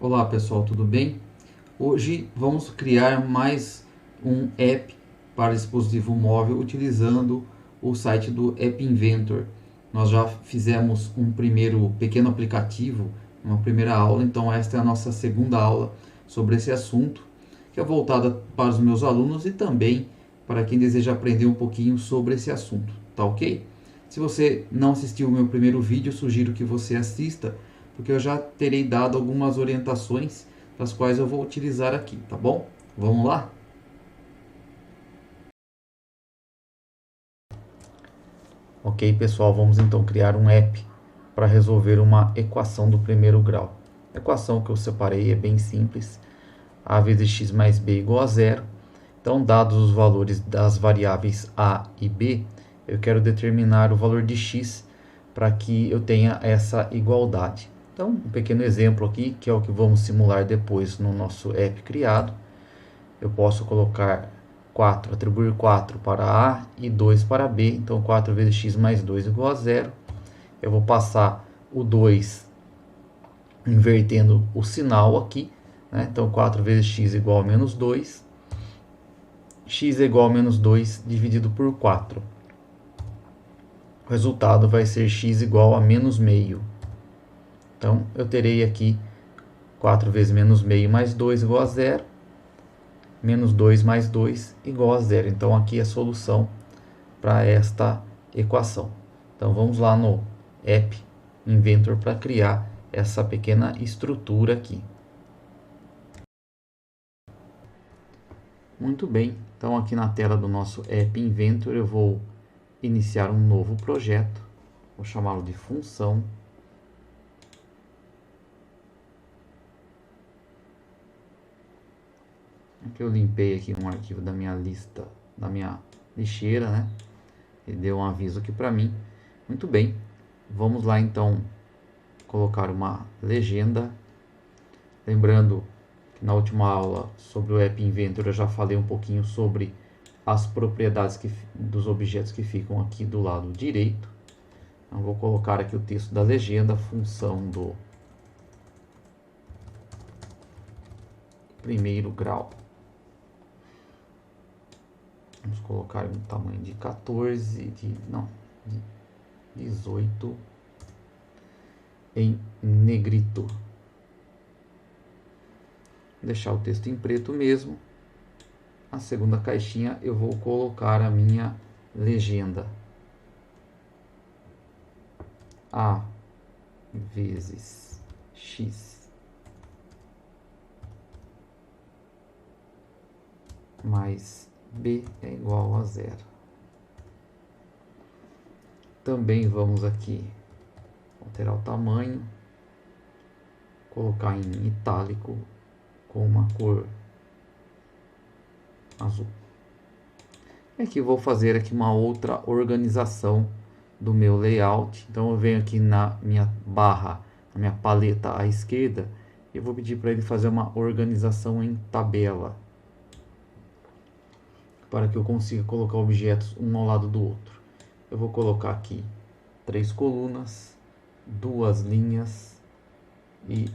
Olá pessoal, tudo bem? Hoje vamos criar mais um app para dispositivo móvel utilizando o site do App Inventor. Nós já fizemos um primeiro pequeno aplicativo, uma primeira aula, então esta é a nossa segunda aula sobre esse assunto, que é voltada para os meus alunos e também para quem deseja aprender um pouquinho sobre esse assunto, tá ok? Se você não assistiu o meu primeiro vídeo, sugiro que você assista, porque eu já terei dado algumas orientações das quais eu vou utilizar aqui, tá bom? Vamos lá? Ok, pessoal, vamos então criar um app para resolver uma equação do primeiro grau. A equação que eu separei é bem simples. A vezes x mais b igual a zero. Então, dados os valores das variáveis a e b, eu quero determinar o valor de x para que eu tenha essa igualdade. Então, um pequeno exemplo aqui, que é o que vamos simular depois no nosso app criado. Eu posso colocar 4, atribuir 4 para A e 2 para B. Então, 4 vezes x mais 2 igual a 0. Eu vou passar o 2 invertendo o sinal aqui, né? Então, 4 vezes x igual a menos 2. X é igual a menos 2 dividido por 4. O resultado vai ser x igual a menos meio. Então, eu terei aqui 4 vezes menos meio mais 2 igual a 0. Menos 2 mais 2 igual a 0. Então, aqui é a solução para esta equação. Então, vamos lá no App Inventor para criar essa pequena estrutura aqui. Muito bem, então aqui na tela do nosso App Inventor eu vou iniciar um novo projeto, vou chamá-lo de função. Aqui eu limpei aqui um arquivo da minha lista, da minha lixeira, né? Ele deu um aviso aqui para mim. Muito bem, vamos lá então colocar uma legenda. Lembrando que na última aula sobre o App Inventor eu já falei um pouquinho sobre as propriedades dos objetos que ficam aqui do lado direito. Então, vou colocar aqui o texto da legenda, função do primeiro grau. Vamos colocar um tamanho de 14, de 18 em negrito. Vou deixar o texto em preto mesmo. Na segunda caixinha eu vou colocar a minha legenda. A vezes x mais b é igual a 0. Também vamos aqui alterar o tamanho, colocar em itálico com uma cor azul. E aqui vou fazer aqui uma outra organização do meu layout. Então eu venho aqui na minha barra, na minha paleta à esquerda, e vou pedir para ele fazer uma organização em tabela, para que eu consiga colocar objetos um ao lado do outro. Eu vou colocar aqui 3 colunas, 2 linhas e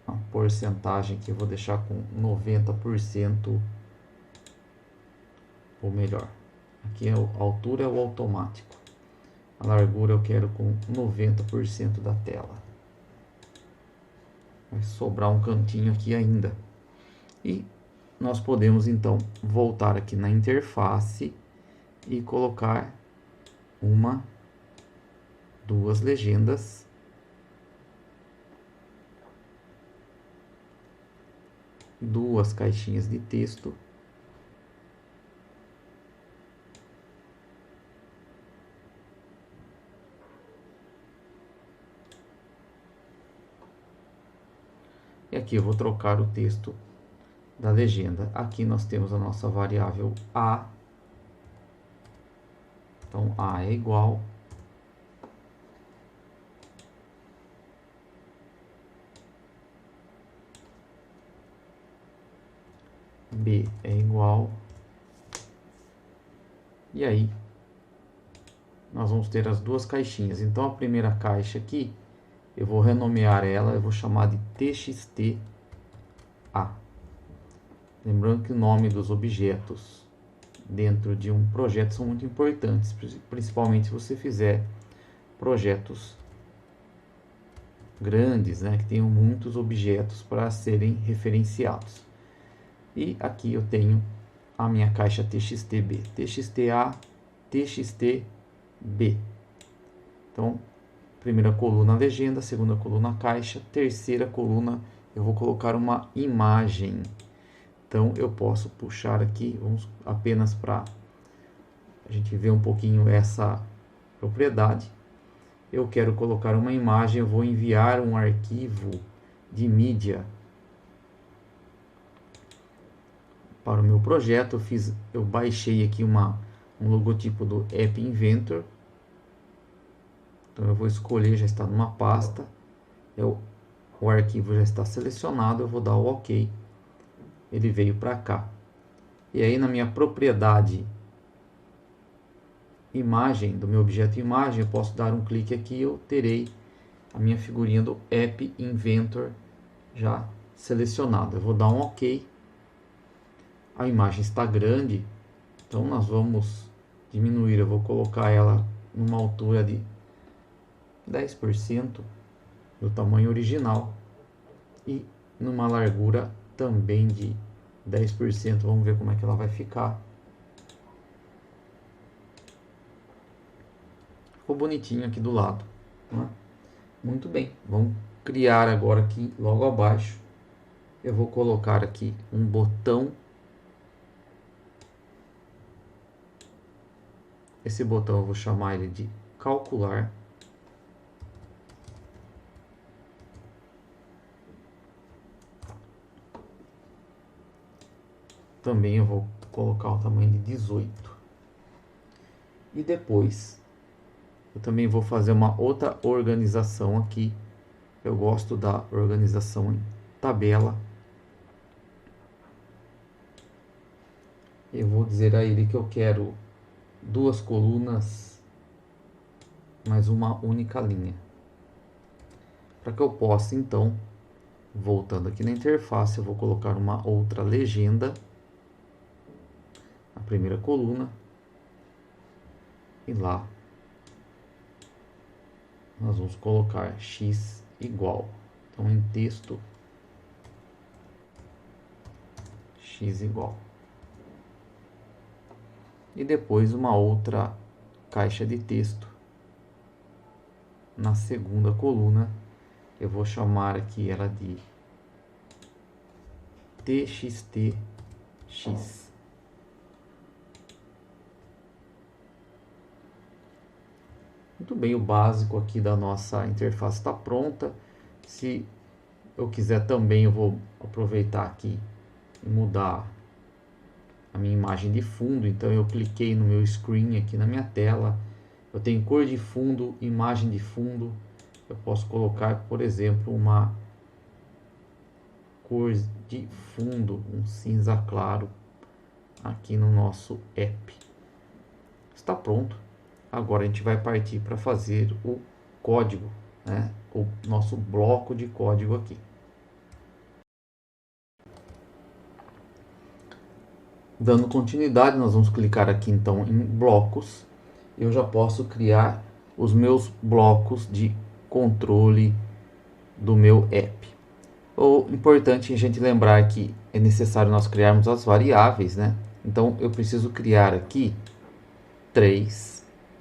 uma porcentagem que eu vou deixar com 90%, ou melhor, aqui a altura é o automático, a largura eu quero com 90% da tela. Vai sobrar um cantinho aqui ainda. E nós podemos então voltar aqui na interface e colocar duas legendas, duas caixinhas de texto, e aqui eu vou trocar o texto da legenda. Aqui nós temos a nossa variável a. Então a é igual b é igual, e aí nós vamos ter as duas caixinhas. Então a primeira caixa aqui Eu vou renomear ela, eu vou chamar de txt A. Lembrando que o nome dos objetos dentro de um projeto são muito importantes, principalmente se você fizer projetos grandes, né, que tenham muitos objetos para serem referenciados. E aqui eu tenho a minha caixa txtb, txta, txtb. Então, primeira coluna legenda, segunda coluna caixa, terceira coluna eu vou colocar uma imagem. Então eu posso puxar aqui, vamos apenas para a gente ver um pouquinho essa propriedade. Eu quero colocar uma imagem, eu vou enviar um arquivo de mídia para o meu projeto. Eu baixei aqui um logotipo do App Inventor. Então eu vou escolher, já está numa pasta. O arquivo já está selecionado, eu vou dar o OK. Ele veio para cá. E aí na minha propriedade imagem, do meu objeto imagem, eu posso dar um clique aqui, eu terei a minha figurinha do App Inventor já selecionada. Eu vou dar um OK. A imagem está grande, então nós vamos diminuir, eu vou colocar ela numa altura de 10% do tamanho original e numa largura também de 10%. Vamos ver como é que ela vai ficar. Ficou bonitinho aqui do lado, né? Muito bem, vamos criar agora aqui logo abaixo. Eu vou colocar aqui um botão. Esse botão eu vou chamar ele de calcular. Também eu vou colocar o tamanho de 18. E depois eu também vou fazer uma outra organização aqui. Eu gosto da organização em tabela. Eu vou dizer a ele que eu quero 2 colunas mais uma única linha. Para que eu possa, então, voltando aqui na interface, eu vou colocar uma outra legenda. A primeira coluna. E lá nós vamos colocar x igual. Então, em texto, x igual. E depois uma outra caixa de texto. Na segunda coluna, eu vou chamar aqui ela de txtx. Muito bem, o básico aqui da nossa interface está pronta. Se eu quiser também, eu vou aproveitar aqui e mudar a minha imagem de fundo. Então eu cliquei no meu screen aqui na minha tela. Eu tenho cor de fundo, imagem de fundo. Eu posso colocar, por exemplo, uma cor de fundo, um cinza claro aqui no nosso app. Está pronto. Agora a gente vai partir para fazer o código, né? O nosso bloco de código aqui. Dando continuidade, nós vamos clicar aqui então em blocos. Eu já posso criar os meus blocos de controle do meu app. O importante é a gente lembrar que é necessário nós criarmos as variáveis, né? Então eu preciso criar aqui 3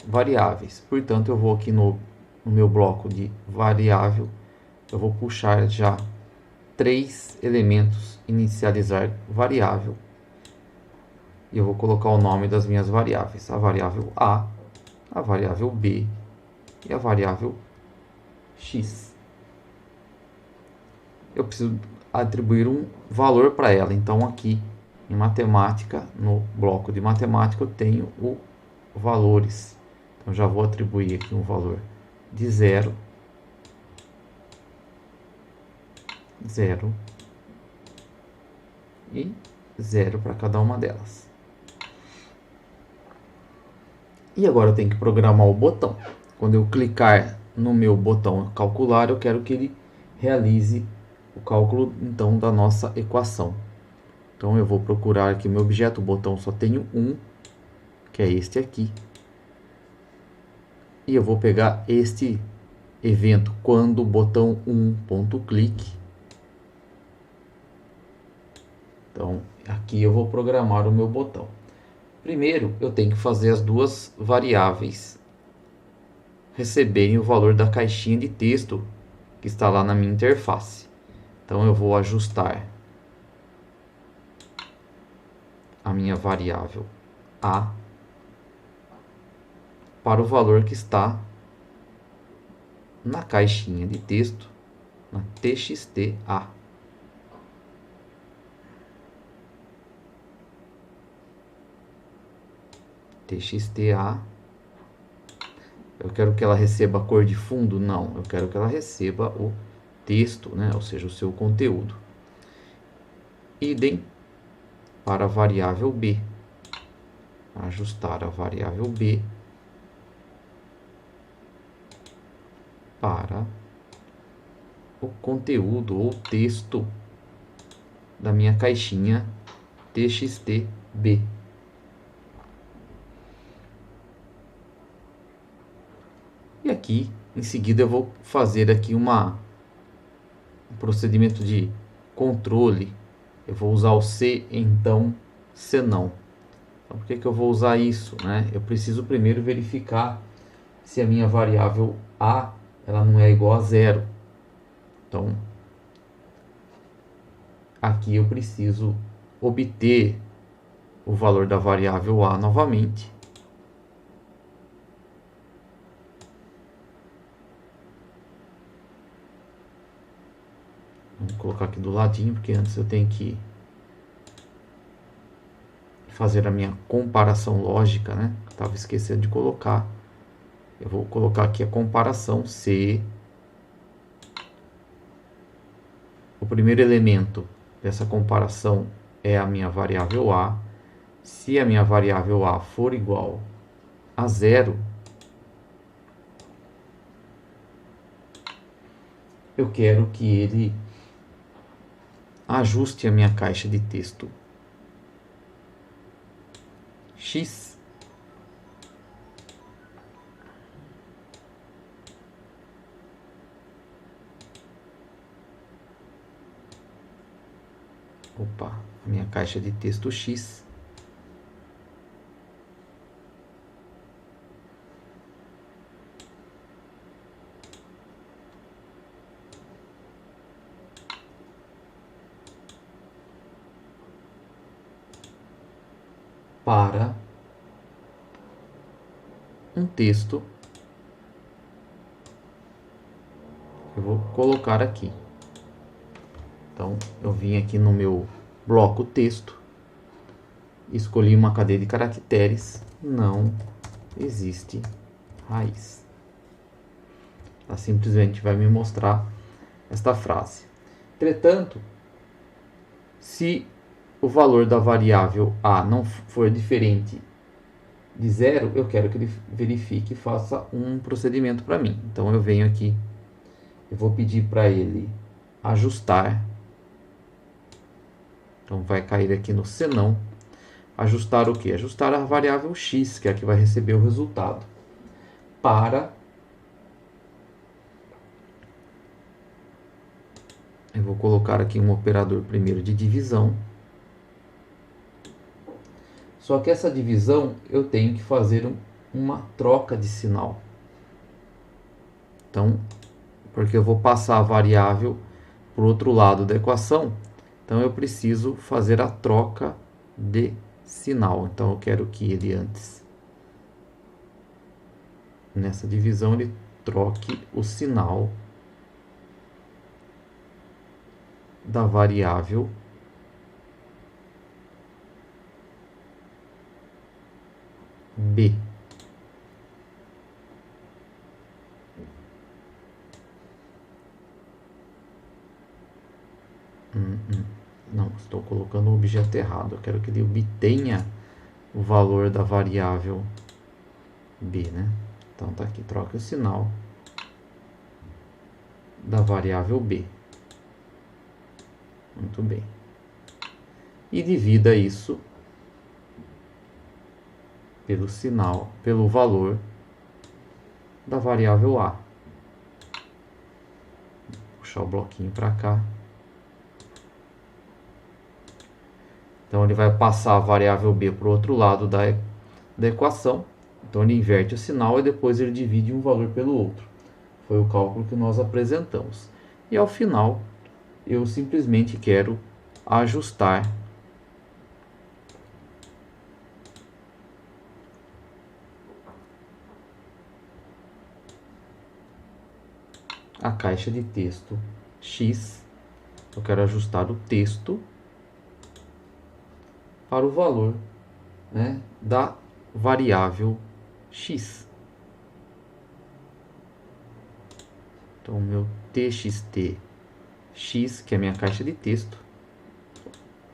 variáveis. Portanto, eu vou aqui no meu bloco de variável, eu vou puxar já 3 elementos, inicializar variável. E eu vou colocar o nome das minhas variáveis. A variável A, a variável B e a variável X. Eu preciso atribuir um valor para ela. Então, aqui em matemática, no bloco de matemática, eu tenho o valores. Então, já vou atribuir aqui um valor de 0, 0 e 0 para cada uma delas. E agora eu tenho que programar o botão. Quando eu clicar no meu botão calcular, eu quero que ele realize o cálculo então da nossa equação. Então eu vou procurar aqui meu objeto, o botão só tenho um, que é este aqui. E eu vou pegar este evento quando o botão 1.click. Então aqui eu vou programar o meu botão. Primeiro eu tenho que fazer as duas variáveis receberem o valor da caixinha de texto que está lá na minha interface. Então eu vou ajustar a minha variável A para o valor que está na caixinha de texto, na txta. txta. Eu quero que ela receba a cor de fundo? Não, eu quero que ela receba o texto, né? Ou seja, o seu conteúdo. Idem para a variável b. Ajustar a variável b para o conteúdo ou texto da minha caixinha txtb. E aqui, em seguida, eu vou fazer aqui um procedimento de controle. Eu vou usar o se, então, senão. Então, por que eu vou usar isso, né? Eu preciso primeiro verificar se a minha variável a ela não é igual a zero. Então, aqui eu preciso obter o valor da variável a novamente. Vamos colocar aqui do ladinho, porque antes eu tenho que fazer a minha comparação lógica, né? Estava esquecendo de colocar. Eu vou colocar aqui a comparação se o primeiro elemento dessa comparação é a minha variável a. Se a minha variável a for igual a zero, eu quero que ele ajuste a minha caixa de texto X a minha caixa de texto X para um texto que eu vou colocar aqui. Então, eu vim aqui no meu bloco texto, escolhi uma cadeia de caracteres, não existe raiz. Ela simplesmente vai me mostrar esta frase. Entretanto, se o valor da variável a não for diferente de zero, eu quero que ele verifique e faça um procedimento para mim. Então eu venho aqui, eu vou pedir para ele ajustar. Então vai cair aqui no senão. Ajustar o que? Ajustar a variável x, que é a que vai receber o resultado. Eu vou colocar aqui um operador primeiro de divisão. Só que essa divisão eu tenho que fazer uma troca de sinal. Então, porque eu vou passar a variável para o outro lado da equação, então eu preciso fazer a troca de sinal. Então eu quero que ele antes, nessa divisão, ele troque o sinal da variável b. Não, estou colocando o objeto errado. Eu quero que ele obtenha o valor da variável b, né? Então tá aqui, troca o sinal da variável b. Muito bem. E divida isso pelo valor da variável a. Vou puxar o bloquinho para cá. Então ele vai passar a variável b para o outro lado da equação. Então ele inverte o sinal e depois ele divide um valor pelo outro. Foi o cálculo que nós apresentamos. E ao final eu simplesmente quero ajustar a caixa de texto x. Eu quero ajustar o texto para o valor, né, da variável x. Então, o meu txt x, que é a minha caixa de texto,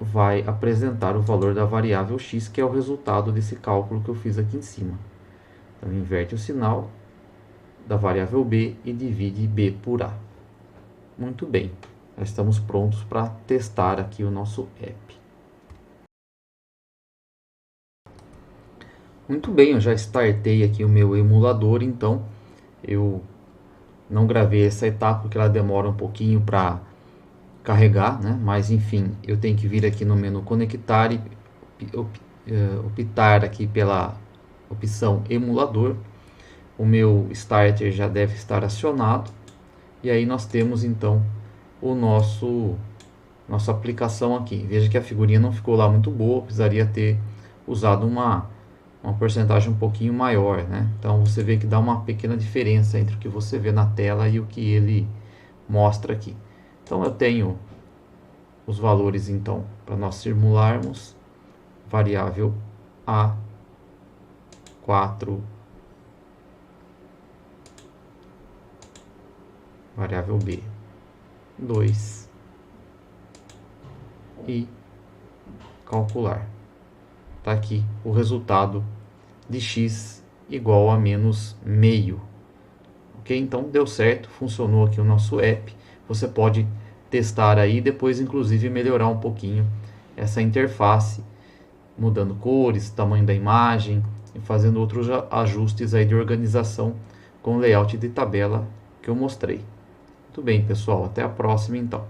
vai apresentar o valor da variável x, que é o resultado desse cálculo que eu fiz aqui em cima. Então, inverte o sinal da variável b e divide b por a. Muito bem, já estamos prontos para testar aqui o nosso app. Muito bem, eu já startei aqui o meu emulador, então eu não gravei essa etapa porque ela demora um pouquinho para carregar, né? Mas enfim, eu tenho que vir aqui no menu conectar e optar aqui pela opção emulador. O meu starter já deve estar acionado e aí nós temos então o nossa aplicação aqui. Veja que a figurinha não ficou lá muito boa, precisaria ter usado uma porcentagem um pouquinho maior, né? Então você vê que dá uma pequena diferença entre o que você vê na tela e o que ele mostra aqui. Então eu tenho os valores então para nós simularmos: variável a 4, variável b 2 e calcular. Está aqui o resultado de x igual a menos meio. Ok? Então deu certo, funcionou aqui o nosso app. Você pode testar aí, depois inclusive melhorar um pouquinho essa interface, mudando cores, tamanho da imagem e fazendo outros ajustes aí de organização com o layout de tabela que eu mostrei. Muito bem, pessoal, até a próxima então.